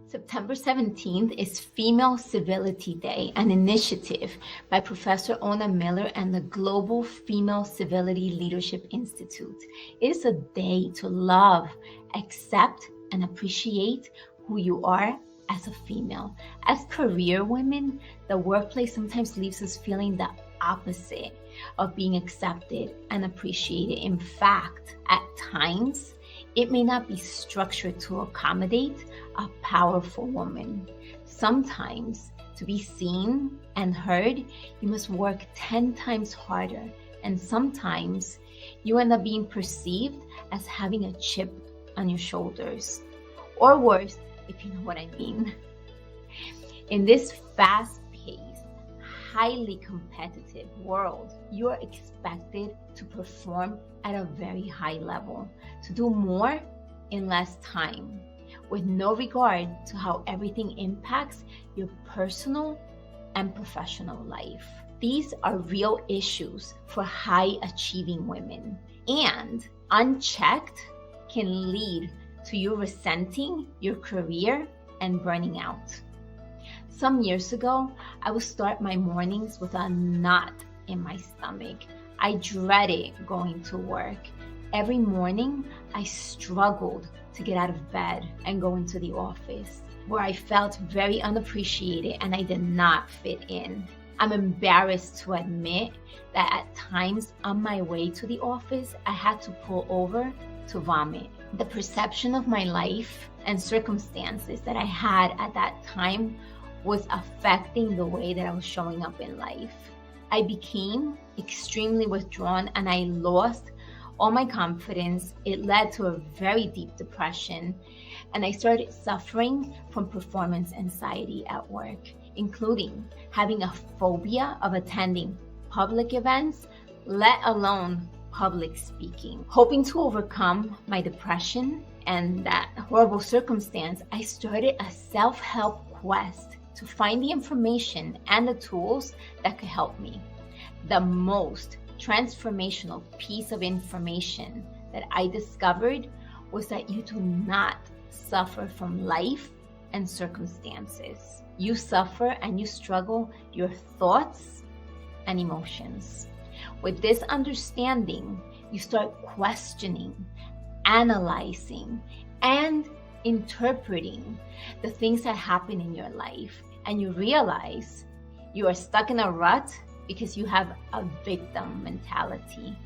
September 17th is Female Civility Day, an initiative by Professor Ona Miller and the Global Female Civility Leadership Institute. It is a day to love, accept, and appreciate who you are as a female. As career women, the workplace sometimes leaves us feeling the opposite of being accepted and appreciated. In fact, at times, it may not be structured to accommodate a powerful woman. Sometimes, to be seen and heard, you must work 10 times harder. And sometimes, you end up being perceived as having a chip on your shoulders. Or worse, if you know what I mean. In this fast-paced, highly competitive world, you are expected to perform at a very high level, to do more in less time, with no regard to how everything impacts your personal and professional life. These are real issues for high-achieving women, and unchecked can lead to you resenting your career and burning out. Some years ago, I would start my mornings with a knot in my stomach. I dreaded going to work. Every morning, I struggled to get out of bed and go into the office, where I felt very unappreciated and I did not fit in. I'm embarrassed to admit that at times on my way to the office, I had to pull over to vomit. The perception of my life and circumstances that I had at that time was affecting the way that I was showing up in life. I became extremely withdrawn and I lost all my confidence. It led to a very deep depression, and I started suffering from performance anxiety at work, including having a phobia of attending public events, let alone public speaking. Hoping to overcome my depression and that horrible circumstance, I started a self-help quest to find the information and the tools that could help me. The most transformational piece of information that I discovered was that you do not suffer from life and circumstances. You suffer and you struggle your thoughts and emotions. With this understanding, you start questioning, analyzing, and interpreting the things that happen in your life, and you realize you are stuck in a rut because you have a victim mentality.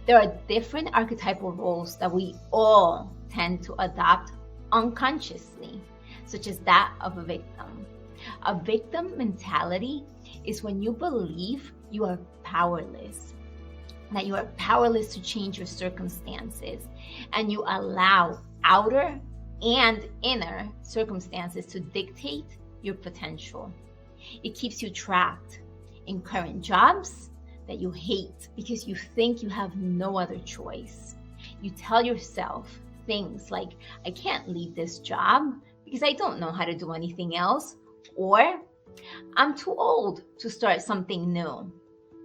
There are different archetypal roles that we all tend to adopt unconsciously, such as that of a victim. A victim mentality is when you believe you are powerless, that you are powerless to change your circumstances, and you allow outer and inner circumstances to dictate your potential. It keeps you trapped in current jobs that you hate because you think you have no other choice. You tell yourself things like, I can't leave this job because I don't know how to do anything else, or I'm too old to start something new.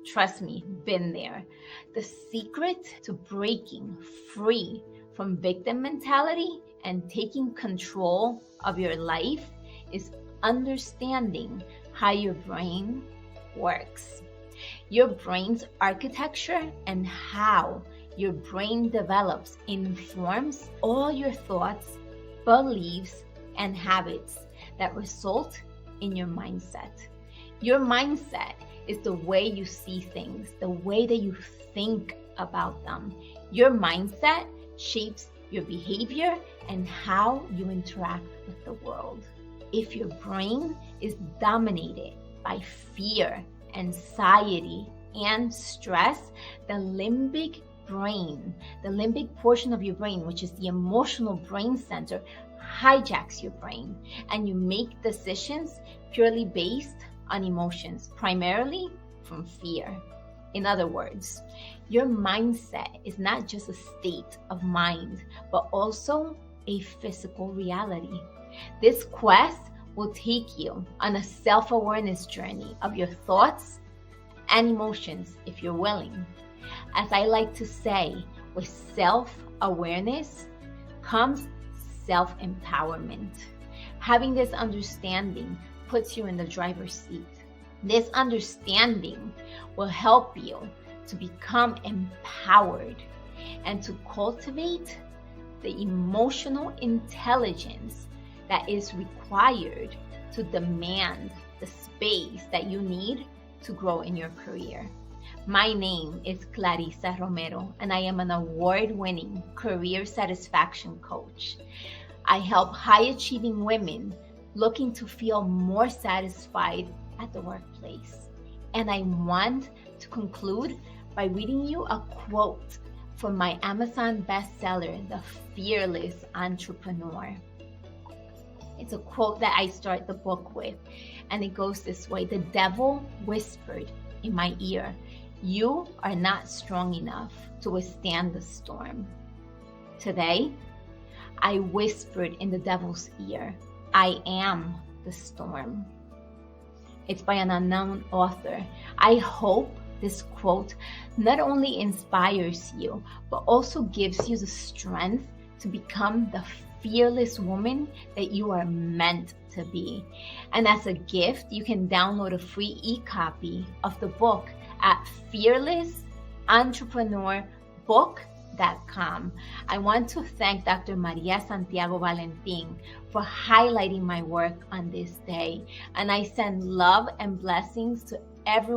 Trust me, been there. The secret to breaking free from victim mentality and taking control of your life is understanding how your brain works. Your brain's architecture and how your brain develops informs all your thoughts, beliefs, and habits that result in your mindset. Your mindset is the way you see things, the way that you think about them. Your mindset shapes your behavior and how you interact with the world. If your brain is dominated by fear, anxiety, and stress, the limbic brain, the limbic portion of your brain, which is the emotional brain center, hijacks your brain, and you make decisions purely based on emotions, primarily from fear. In other words, your mindset is not just a state of mind, but also a physical reality. This quest will take you on a self-awareness journey of your thoughts and emotions if you're willing. As I like to say, with self-awareness comes self-empowerment. Having this understanding puts you in the driver's seat. This understanding will help you to become empowered and to cultivate the emotional intelligence that is required to demand the space that you need to grow in your career. My name is Clarisa Romero, and I am an award-winning career satisfaction coach. I help high-achieving women looking to feel more satisfied at the workplace. And I want to conclude by reading you a quote from my Amazon bestseller, The Fearless Entrepreneur. It's a quote that I start the book with, and it goes this way: "The devil whispered in my ear, 'You are not strong enough to withstand the storm.' Today, I whispered in the devil's ear, 'I am the storm.'" It's by an unknown author. I hope this quote not only inspires you, but also gives you the strength to become the fearless woman that you are meant to be. And as a gift, you can download a free e-copy of the book at fearlessentrepreneur.book.com. I want to thank Dr. Maria Santiago Valentin for highlighting my work on this day. And I send love and blessings to everyone